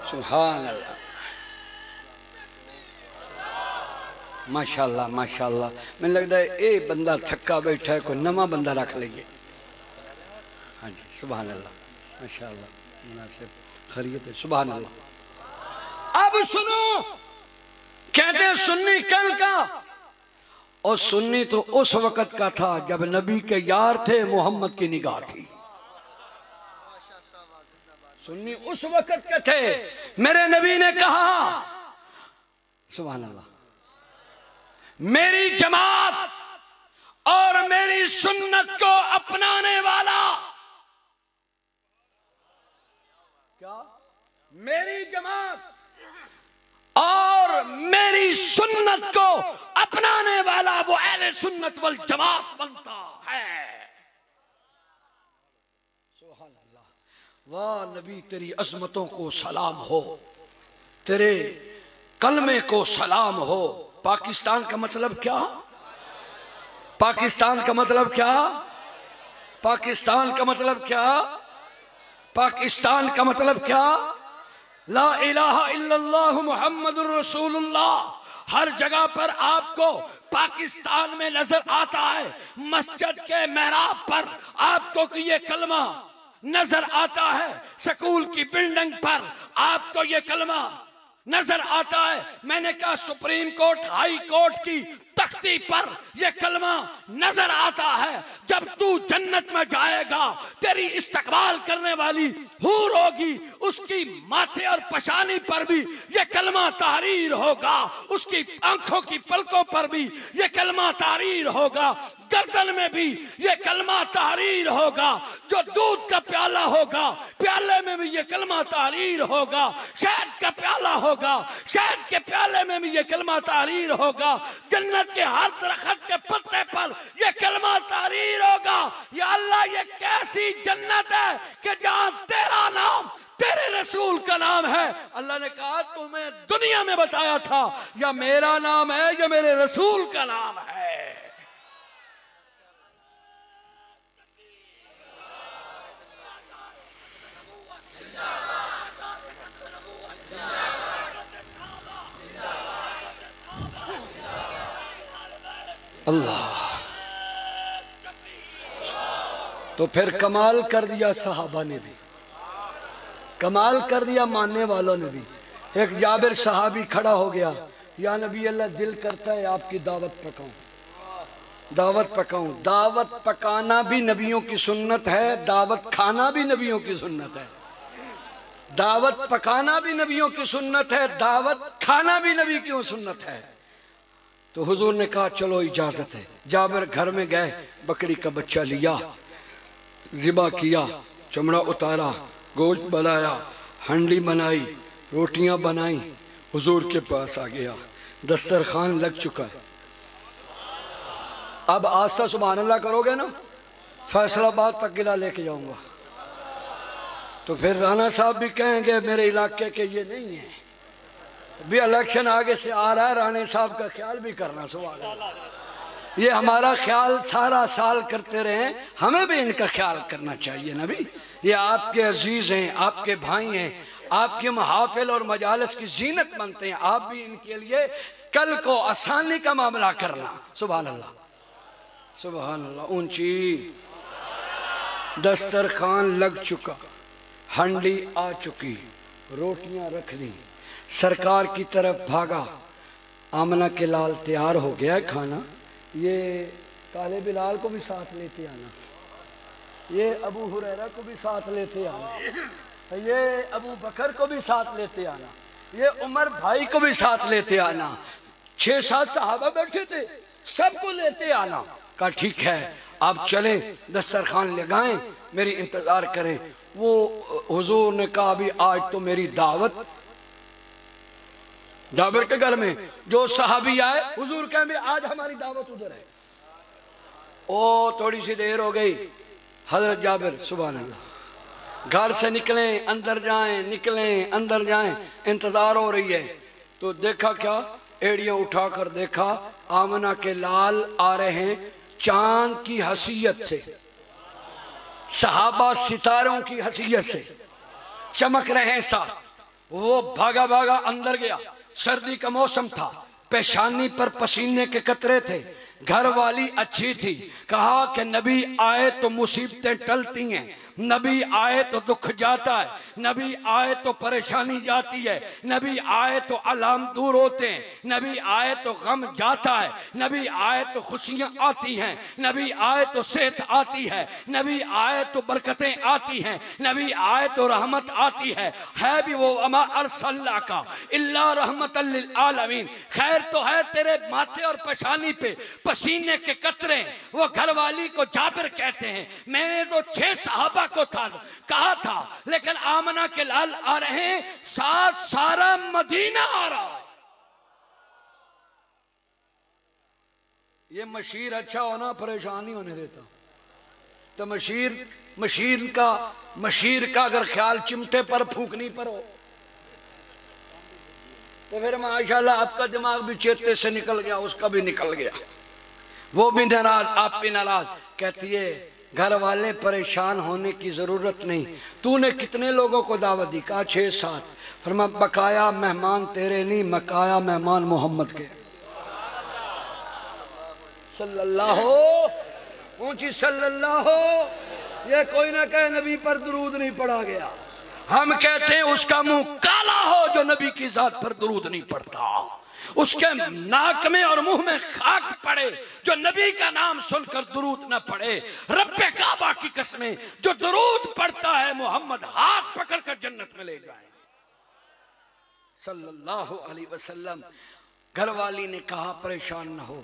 सुभान अल्लाह, माशाल्लाह माशाल्लाह। मैंने लगता है ये बंदा थक्का बैठा है, कोई नवा बंदा रख लेंगे। हाँ जी, सुभान अल्लाह माशाल्लाह, मुनासिब खैरियत है। सुभान अल्लाह। अब सुनो, कहते हैं सुन्नी कल का, और सुन्नी तो उस वक़्त का था जब नबी के यार थे, मोहम्मद की निगाह थी। सुन्नी उस वक़्त के थे। मेरे नबी ने कहा, सुभान अल्लाह, मेरी जमात और मेरी सुन्नत को अपनाने वाला, क्या मेरी जमात और मेरी सुन्नत को अपनाने वाला वो अहले सुन्नत वल जमात बनता है। सुभान अल्लाह। वाह नबी, तेरी अजमतों को सलाम हो, तेरे कलमे को सलाम हो। पाकिस्तान का मतलब क्या? पाकिस्तान का मतलब क्या? पाकिस्तान का मतलब क्या? पाकिस्तान का मतलब क्या? ला इलाहा इल्लल्लाह मुहम्मदुर रसूलुल्लाह। हर जगह पर आपको पाकिस्तान में नजर आता है। मस्जिद के मेहराब पर आपको ये कलमा नजर आता है, स्कूल की बिल्डिंग पर आपको ये कलमा नजर आता है। मैंने कहा सुप्रीम कोर्ट, हाई कोर्ट की तख्ती पर यह कलमा नजर आता है। जब तू जन्नत में जाएगा, तेरी इस्तकबाल करने वाली हूर होगी, उसकी माथे और पशानी पर भी यह कलमा तहरीर होगा, उसकी आंखों की पलकों पर भी यह कलमा तहरीर होगा, गर्दन में भी यह कलमा तहरीर होगा। जो दूध का प्याला होगा, प्याले में भी यह कलमा तहरीर होगा। शहद का प्याला होगा, शहद के प्याले में भी यह कलमा तहरीर होगा। जन्नत के हर दरख्त के पत्ते पर यह कलमा तहरीर होगा। या अल्लाह, ये कैसी जन्नत है कि जहां तेरा नाम, तेरे रसूल का नाम है। अल्लाह ने कहा तुम्हें दुनिया में बताया था, या मेरा नाम है या मेरे रसूल का नाम है। अल्लाह। तो फिर कमाल कर दिया सहाबा ने भी, कमाल कर दिया मानने वालों ने भी। एक जाबिर सहाबी खड़ा हो गया, या नबी अल्लाह, दिल करता है आपकी दावत पकाऊं, दावत पकाऊं। दावत पकाना भी नबियों की सुन्नत है, दावत खाना भी नबियों की सुन्नत है। दावत पकाना भी नबियों की सुन्नत है, दावत खाना भी नबी की सुन्नत है। तो हुजूर ने कहा चलो इजाजत है। जाबिर घर में गए, बकरी का बच्चा लिया, ज़िबा किया, चमड़ा उतारा, गोश्त बनाया, हंडी बनाई, रोटियां बनाई, हुजूर के पास आ गया। दस्तरखान लग चुका है। अब आस्था सुभान अल्लाह करोगे ना, फैसलाबाद तक गिला लेके जाऊंगा। तो फिर राणा साहब भी कहेंगे मेरे इलाके के ये नहीं है, भी इलेक्शन आगे से आ रहा है, राणे साहब का ख्याल भी करना। सुभान अल्लाह, ये हमारा ख्याल सारा साल करते रहे, हमें भी इनका ख्याल करना चाहिए ना भी। ये आपके अजीज हैं, आपके भाई हैं, आपके महाफिल और मजालिस की जीनत बनते हैं। आप भी इनके लिए कल को आसानी का मामला करना। सुभान अल्लाह, सुभान अल्लाह। ऊंची दस्तरखान लग चुका, हंडी आ चुकी, रोटियां रख दी, सरकार की तरफ भागा। आमना के लाल तैयार हो गया है खाना। ये काले बिलाल को भी साथ लेते आना, ये अबू हुरैरा को भी साथ लेते आना, ये अबू बकर को भी साथ लेते आना, ये उमर भाई को भी साथ लेते आना। 6-7 सहाबा बैठे थे, सबको लेते आना। कहा ठीक है, आप चले, दस्तरखान लगाएं, मेरी इंतजार करें। वो हुजूर ने कहा अभी आज तो मेरी दावत जाबिर के घर में, जो सहाबी आए हुजूर कहें आज हमारी दावत उधर है। ओ थोड़ी सी देर हो गई, हजरत जाबिर सुभान अल्लाह घर से निकले, अंदर जाएं, निकलें, अंदर जाएं, इंतजार हो रही है। तो देखा क्या, एड़ियां उठाकर देखा, आमना के लाल आ रहे हैं चांद की हसीयत से, सहाबा सितारों की हसीयत से चमक रहे हैं साथ। वो भागा भागा अंदर गया, सर्दी का मौसम था, पेशानी पर पसीने के कतरे थे, घर वाली अच्छी थी। कहा कि नबी आए तो मुसीबतें टलती हैं, नबी आए तो दुख जाता है, नबी आए तो परेशानी जाती है, नबी आए तो अलाम दूर होते हैं, नबी आए तो गम जाता है, नबी आए तो खुशियां आती हैं, नबी आए तो सेहत आती है, नबी आए तो बरकतें आती हैं, नबी आए तो रहमत आती है भी वो अमा अरसल्ला का इल्ला रहमतल लिल आलमीन। खैर तो है तेरे माथे और पेशानी पे पसीने के कतरे। वो घरवाली को जाबिर कहते हैं, मैंने तो 6 सहाबा को कहा था, लेकिन आमना के लाल आ रहे हैं, साथ सारा मदीना आ रहा है। ये मशीर अच्छा होना परेशान नहीं होने देता। तो मशीर का अगर ख्याल चिमटे पर फूकनी पर हो तो फिर माशाल्लाह आपका दिमाग भी चेते से निकल गया, उसका भी निकल गया, वो भी नाराज, आप भी नाराज। कहती है घर वाले परेशान होने की जरूरत नहीं, तूने कितने लोगों को दावत दी? कहा 6-7। फरमा बकाया मेहमान तेरे नहीं, मकाया मेहमान मोहम्मद के सल्लल्लाहु ऊंची सल्लल्लाहु। ये कोई ना कहे नबी पर दुरूद नहीं पढ़ा गया, हम कहते हैं उसका मुंह काला हो जो नबी की जात पर दुरूद नहीं पढ़ता, उसके नाक में और मुंह में खाक पड़े जो नबी का नाम सुनकर दुरूद न पढ़े। रब्बे काबा की कसमें जो दुरूद पढ़ता है मोहम्मद हाथ पकड़कर जन्नत में ले जाए सल्लल्लाहु अलैहि वसल्लम। घरवाली ने कहा परेशान न हो।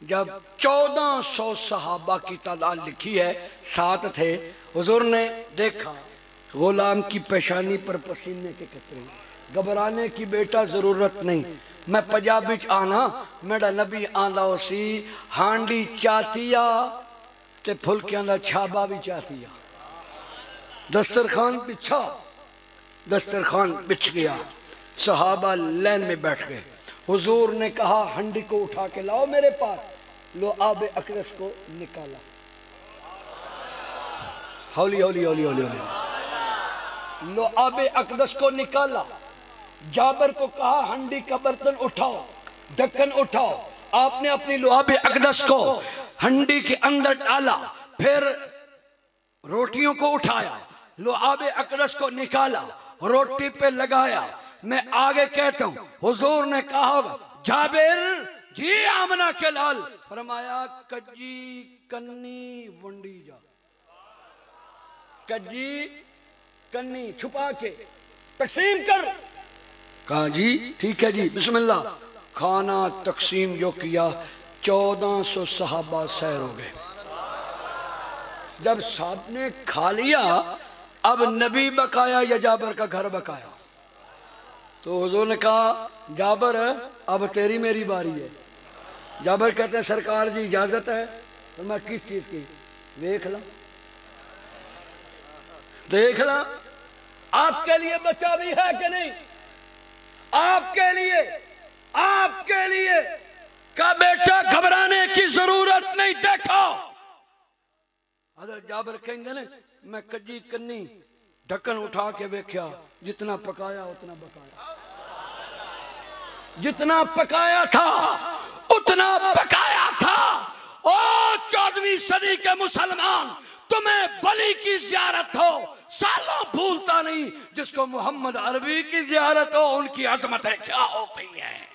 जब 1400 सहाबा की तादाद लिखी है, 7 थे, हुजूर ने देखा गुलाम की पेशानी पर पसीने के कतरे, घबराने की बेटा जरूरत नहीं, मैं पंजाबी च आना, मेरा नबी आंदा सी हांडी चातिया ते फुलकियां दा छाबा भी चातिया। दस्तरखान बिछा, दस्तरखान बिछ गया, सहाबा लाइन में बैठ गए। हुजूर ने कहा हंडी को उठा के लाओ मेरे पास, लो आबे अकरस को निकाला, हौली हौली हौली हौली हौली लो आबे अकदस को निकाला। जाबिर को कहा हंडी का बर्तन उठाओ, ढक्कन उठाओ। आपने अपनी लुआबे अकदस को हंडी के अंदर डाला, फिर रोटियों को उठाया, लुआबे अकदस को निकाला, रोटी पे लगाया। मैं आगे कहता हूं, हुजूर ने कहा जाबिर जी आमना के लाल, फरमाया कज्जी कन्नी वंडी जा, कज्जी कन्नी छुपा के तकसीम कर। कहा जी ठीक है जी बिस्मिल्लाह। खाना तकसीम जो किया 1400 सहाबा सैर हो गए। जब साहब ने खा लिया अब नबी बकाया या जाबर का घर बकाया। तो हुजूर ने कहा जाबर अब तेरी मेरी बारी है। जाबर कहते हैं सरकार जी इजाजत है। तो मैं किस चीज की? देख ला देख ला आपके लिए बच्चा भी है कि नहीं? आपके लिए का बेटा घबराने की जरूरत नहीं। देखो हज़रत जाबिर कहते ने मैं कजी कन्नी ढक्कन उठा के वेख्या, जितना पकाया उतना बकाया, जितना पकाया था उतना पकाया था। ओ 14वीं सदी के मुसलमान, तुम्हें वली की जियारत हो सालों भूलता नहीं, जिसको मोहम्मद अरबी की जियारत हो उनकी अजमतें क्या होती हैं।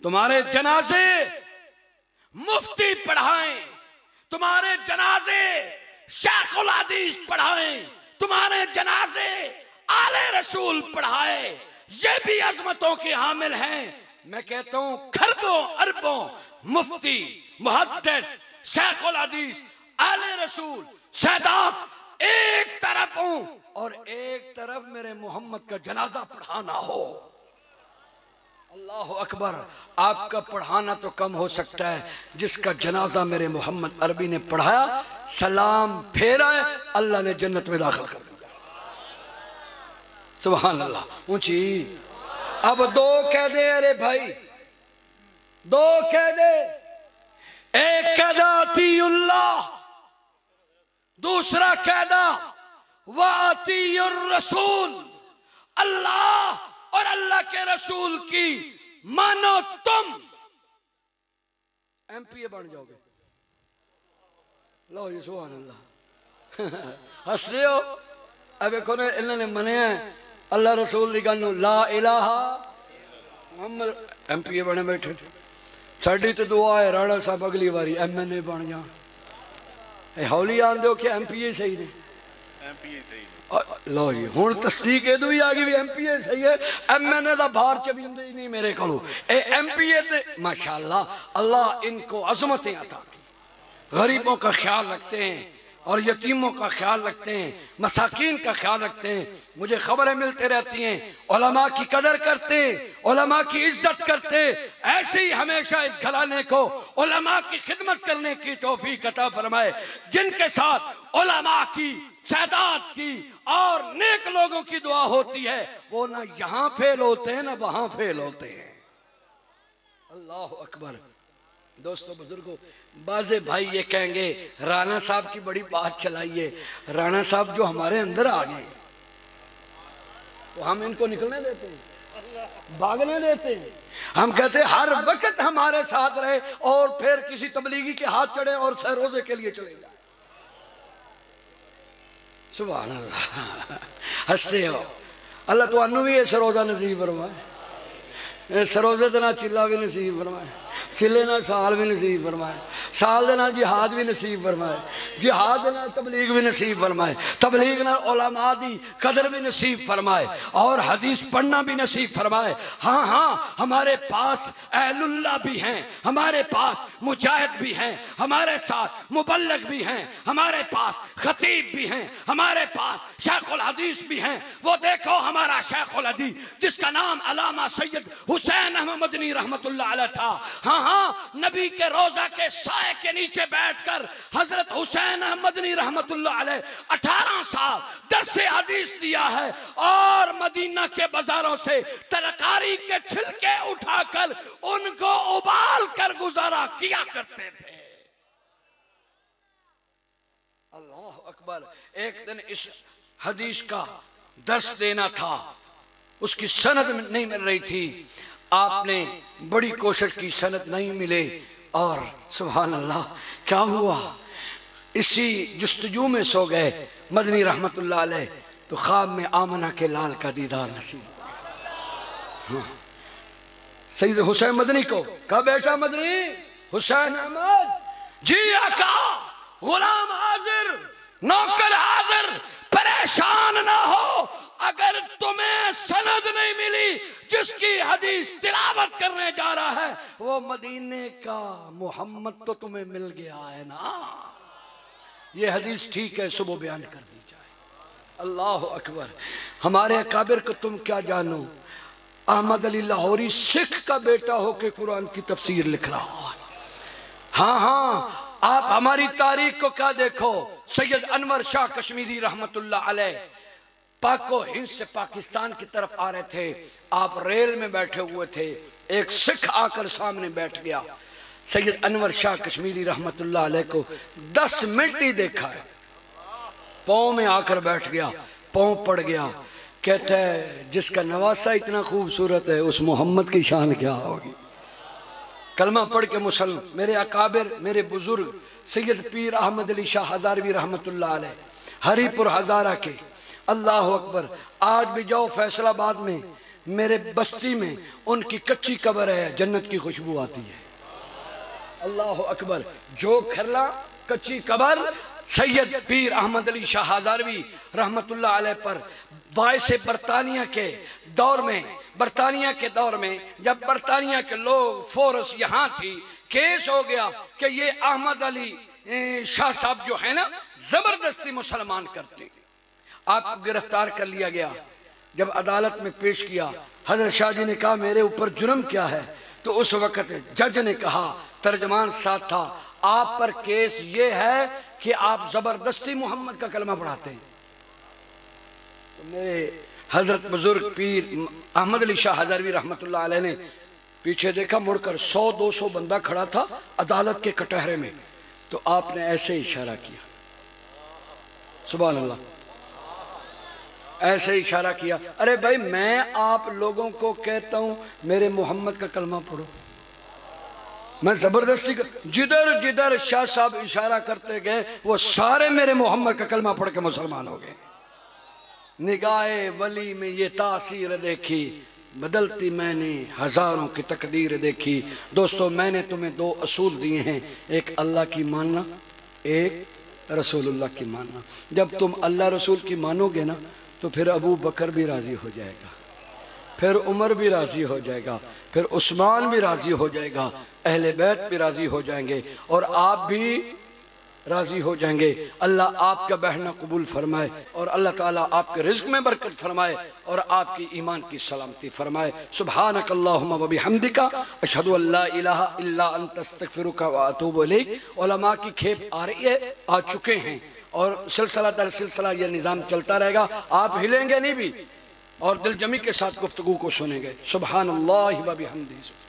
तुम्हारे जनाजे मुफ्ती पढ़ाएं, तुम्हारे जनाजे शेखुल हदीस पढ़ाएं, तुम्हारे जनाजे आले रसूल पढ़ाए, ये भी अजमतों के हामिल हैं। मैं कहता हूं खरबों अरबों मुफ्ती मुहद्दिस शेखुल हदीस आले रसूल सदात एक तरफ हूं और एक तरफ मेरे मोहम्मद का जनाजा पढ़ाना हो। अल्लाह अकबर। आपका पढ़ाना तो कम हो सकता है, जिसका जनाजा मेरे मोहम्मद अरबी ने पढ़ाया, सलाम फेरा है, अल्लाह ने जन्नत में दाखिल कर दिया। सुभान अल्लाह। ऊंची अब दो कह दे, अरे भाई दो कह दे, एक कहदा अतीउल्लाह, दूसरा कहदा वातीउर रसूल। अल्लाह और अल्लाह के रसूल की मानो, तुम एमपीए बन जाओगे। लो जी सुभान अल्लाह। हंस रहे हो? अब देखो ना इन्होंने मने अल्लाह रसूल की गल ला इलाहा मोहम्मद, एमपीए बने बैठे। साड़ी तो दुआ है राणा साहब अगली बारी एमएनए बन जा। हौली आंदे हो कि एमपीए सही ने? एमपीए सही। लो जी हुण तस्दीक एदू ही आ गई भी एमपीए सही है। एमएनए का बाहर चबींदे ही नहीं मेरे को। एमपीए ते माशाअल्लाह अल्लाह इनको अजमतें अता की। गरीबों का ख्याल रखते हैं और यतीमों का ख्याल रखते हैं, मसाकीन का ख्याल रखते हैं। मुझे खबरें मिलते रहती हैं, उलमा की कदर करते, उलमा की इज्जत करते। ऐसे ही हमेशा इस घराने को उलमा की खिदमत करने की तौफीक अता फरमाए, जिनके साथ उलमा की, सादात की और नेक लोगों की दुआ होती है, वो ना यहाँ फेल होते हैं ना वहां फेल होते हैं। अल्लाह अकबर। दोस्तों बुजुर्गों, बाजे भाई ये कहेंगे राणा साहब की बड़ी बात चलाइए। राणा साहब जो हमारे अंदर आ गए तो हम इनको निकलने देते हैं, भागने देते हैं? हम कहते हैं हर वक्त हमारे साथ रहे और फिर किसी तबलीगी के हाथ चढ़े और सहरोजे के लिए चले जाए। सुभान अल्लाह। हंसते हो? अल्लाह तुहानू भी सरोजा नसीब फरमाए, सरोजे दे नाल चिल्ला भी नसीब फरमाए, चिल्ले ना साल भी नसीब फरमाए, साल दे नाल जिहाद भी नसीब फरमाए, जिहाद दे नाल तबलीग भी नसीब फरमाए, तबलीग नाल उलमा दी कदर भी नसीब फरमाए और हदीस पढ़ना भी नसीब फरमाए। हाँ हाँ हमारे पास अहलुल्लाह भी हैं, हमारे पास मुजाहिद भी हैं, हमारे साथ मुबल्लिग भी हैं, हमारे पास खतीब भी हैं, हमारे पास शेखुल हदीस भी हैं। वो देखो हमारा शेखुल हदीस जिसका नाम अल्लामा सैयद हुसैन अहमद मदनी रहमतुल्लाह अलैह था। हाँ हाँ नबी के रोजा के साए के नीचे बैठकर हजरत हुसैन अहमद मदनी रहमतुल्लाह अलैह 18 साल दरसे हदीस दिया है और मदीना के बाजारों से तरकारी के छिलके उठाकर उनको उबाल कर गुजारा किया करते थे। अल्लाह अकबर। एक दिन इस हदीस का दर्स देना था, उसकी सनद नहीं मिल रही थी। आपने बड़ी कोशिश की, सनद नहीं मिले और सुभान अल्लाह क्या हुआ, इसी जुस्तजू में सो गए मदनी रहमतुल्लाह अलैह। तो ख्वाब में आमना के लाल का दीदार नसीब। हाँ। सैयद हुसैन मदनी को कहा बेटा मदनी हुसैन अहमद जी आका, गुलाम हाजिर, नौकर हाजिर, परेशान ना हो, हदीस तिलावत करने जा रहा है, वो मदीने का मोहम्मद तो तुम्हें मिल गया है ना। ये हदीस ठीक है, सुबह बयान कर दी जाए। अल्लाह अकबर। हमारे अकाबिर को तुम क्या जानो, अहमद अली लाहौरी सिख का बेटा होके कुरान की तफसीर लिख रहा है। हाँ हाँ, आप हमारी तारीख को क्या देखो, सैयद अनवर शाह कश्मीरी रहमतुल्लाह अलैह पाको हिंद से पाकिस्तान की तरफ आ रहे थे, आप रेल में बैठे हुए थे, एक सिख आकर सामने बैठ गया। सैयद अनवर शाह कश्मीरी रहमतुल्लाह अलैह को 10 मिनट ही देखा है, पाँव में आकर बैठ गया, पाँव पड़ गया। कहता है जिसका नवासा इतना खूबसूरत है उस मोहम्मद की शान क्या होगी। कलमा पढ़ के मुसलमान, मेरे अकाबिर, मेरे बुजुर्ग सैयद पीर अहमद अली शाह हजारवी रहमतुल्लाह अलैह हरीपुर हजारा के, अल्लाह अकबर। आज भी जाओ फैसलाबाद में, मेरे बस्ती में उनकी कच्ची कब्र है, जन्नत की खुशबू आती है। अल्लाह अकबर। जो खरला कच्ची कब्र सैयद पीर अहमद अली शाह हजारवी रहमतुल्लाह अलैह पर वायसे बरतानिया के दौर में, बरतानिया के दौर में जब बरतानिया के लोग फोर्स यहाँ थी, केस हो गया कि ये अहमद अली शाह साहब जो है ना जबरदस्ती मुसलमान करते, आपको गिरफ्तार कर लिया गया। जब अदालत में पेश किया, हजरत शाह जी ने कहा मेरे ऊपर जुर्म क्या है, तो उस वक्त जज ने कहा, तर्जमान साथ था, आप पर केस ये है कि आप जबरदस्ती मोहम्मद का कलमा पढ़ाते हैं। तो मेरे हजरत बुजुर्ग पीर अहमद अली शाह हजारवी रहमतुल्लाह अलैह ने पीछे देखा, मुड़कर 100-200 बंदा खड़ा था अदालत के कटहरे में, तो आपने ऐसे इशारा किया, सुभान अल्लाह, ऐसे इशारा किया, अरे भाई मैं आप लोगों को कहता हूं मेरे मोहम्मद का कलमा पढ़ो, मैं जबरदस्ती जिधर जिधर शाह साहब इशारा करते गए वो सारे मेरे मोहम्मद का कलमा पढ़ के मुसलमान हो गए। निगाहे वली में ये तासीर देखी, बदलती मैंने हजारों की तकदीर देखी। दोस्तों मैंने तुम्हें 2 असूल दिए हैं, एक अल्लाह की मानना, एक रसूलुल्लाह की मानना। जब तुम अल्लाह रसूल की मानोगे ना तो फिर अबू बकर भी राजी हो जाएगा, फिर उमर भी राजी हो जाएगा, फिर उस्मान भी राजी हो जाएगा, अहले बैत भी राजी हो जाएंगे और आप भी राजी हो जाएंगे। अल्लाह आपका बहना कबूल फरमाए और अल्लाह ताला आपके रिज़्क़ में बरकत फरमाए और आपकी ईमान की सलामती फरमाए। सुब्हानक अल्लाहुम्मा व बिहम्दिका अशहदु अल्ला इलाहा इल्ला अंत अस्तगफिरुका व अतूबु इलैक। उलमा की खेप आ रही है, आ चुके हैं और सिलसिला दर सिलसिला ये निज़ाम चलता रहेगा। आप हिलेंगे नहीं भी और दिलजमी के साथ गुफ्तगू को सुनेंगे। सुब्हानल्लाहि व बिहम्दिही।